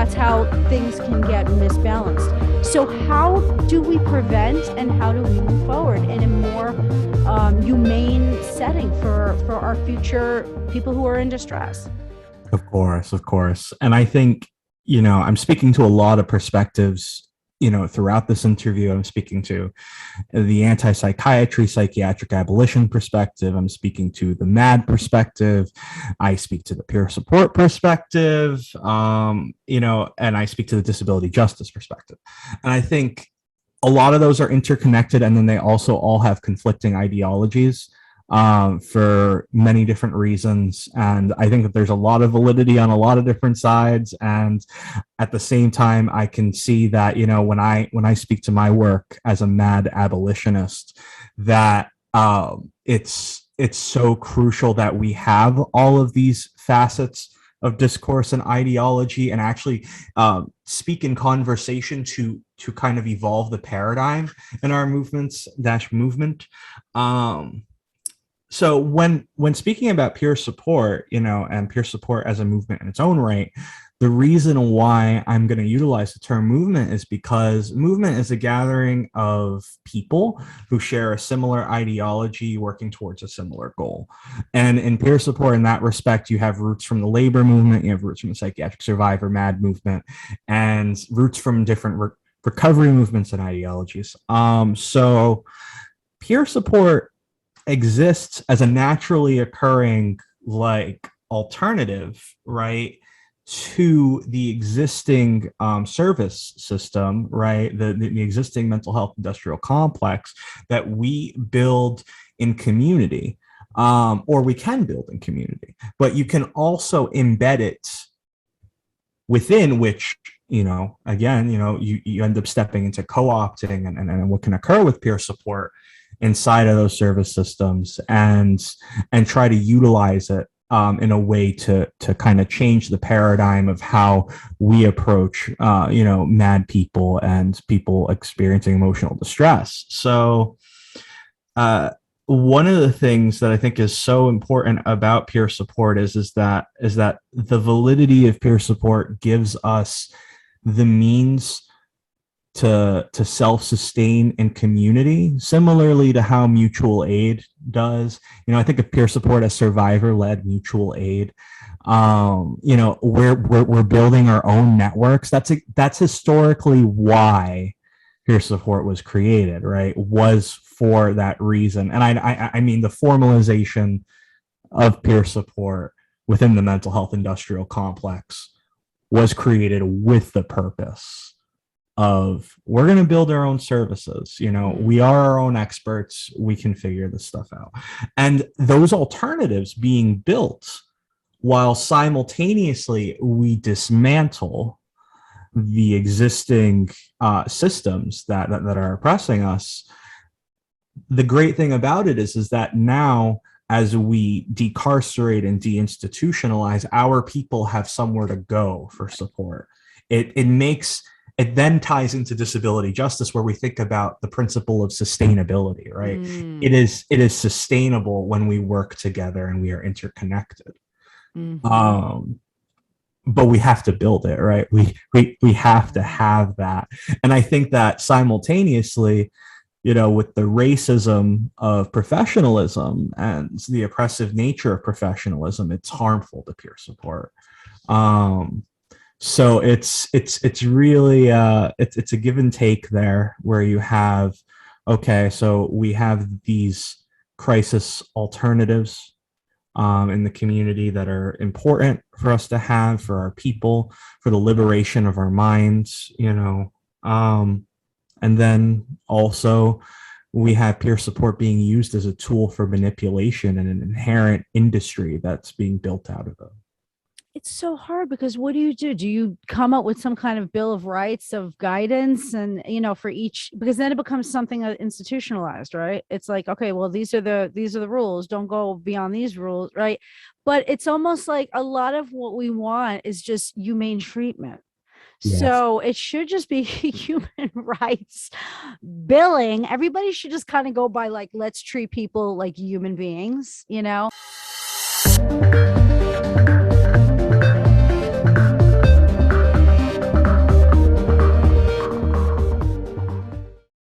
that's how things can get misbalanced. So how do we prevent and how do we move forward in a more humane setting for our future people who are in distress? Of course, of course. And I think, I'm speaking to a lot of perspectives, throughout this interview. I'm speaking to the anti-psychiatry, psychiatric abolition perspective. I'm speaking to the MAD perspective. I speak to the peer support perspective, and I speak to the disability justice perspective. And I think a lot of those are interconnected, and then they also all have conflicting ideologies for many different reasons. And I think that there's a lot of validity on a lot of different sides. And at the same time, I can see that, when I speak to my work as a mad abolitionist, that it's so crucial that we have all of these facets of discourse and ideology, and actually speak in conversation to kind of evolve the paradigm in our movement. So when speaking about peer support, and peer support as a movement in its own right, the reason why I'm going to utilize the term movement is because movement is a gathering of people who share a similar ideology working towards a similar goal. And in peer support, in that respect, you have roots from the labor movement, you have roots from the psychiatric survivor MAD movement, and roots from different recovery movements and ideologies. So peer support exists as a naturally occurring alternative, right, to the existing service system, right, the existing mental health industrial complex that we build in community, or we can build in community, but you can also embed it within, which again, you end up stepping into co-opting and what can occur with peer support inside of those service systems, and try to utilize it in a way to kind of change the paradigm of how we approach mad people and people experiencing emotional distress. So one of the things that I think is so important about peer support is that the validity of peer support gives us the means to self-sustain in community, similarly to how mutual aid does. I think of peer support as survivor-led mutual aid. We're building our own networks. That's historically why peer support was created, right? Was for that reason. And I mean the formalization of peer support within the mental health industrial complex was created with the purpose of, we're going to build our own services. We are our own experts. We can figure this stuff out. And those alternatives being built while simultaneously we dismantle the existing systems that are oppressing us. The great thing about it is that now, as we decarcerate and deinstitutionalize, our people have somewhere to go for support. It then ties into disability justice, where we think about the principle of sustainability, right? It is sustainable when we work together and we are interconnected. But we have to build it, right? We have to have that. And I think that simultaneously, with the racism of professionalism and the oppressive nature of professionalism, it's harmful to peer support. So it's really it's a give and take there, where you have, okay, so we have these crisis alternatives in the community that are important for us to have, for our people, for the liberation of our minds, and then also we have peer support being used as a tool for manipulation and an inherent industry that's being built out of it. It's so hard, because what do? Do you come up with some kind of Bill of Rights of guidance and, for each, because then it becomes something institutionalized, right? It's like, okay, well, these are the rules. Don't go beyond these rules, right? But it's almost like a lot of what we want is just humane treatment. Yes. So it should just be human rights billing. Everybody should just kind of go by let's treat people like human beings,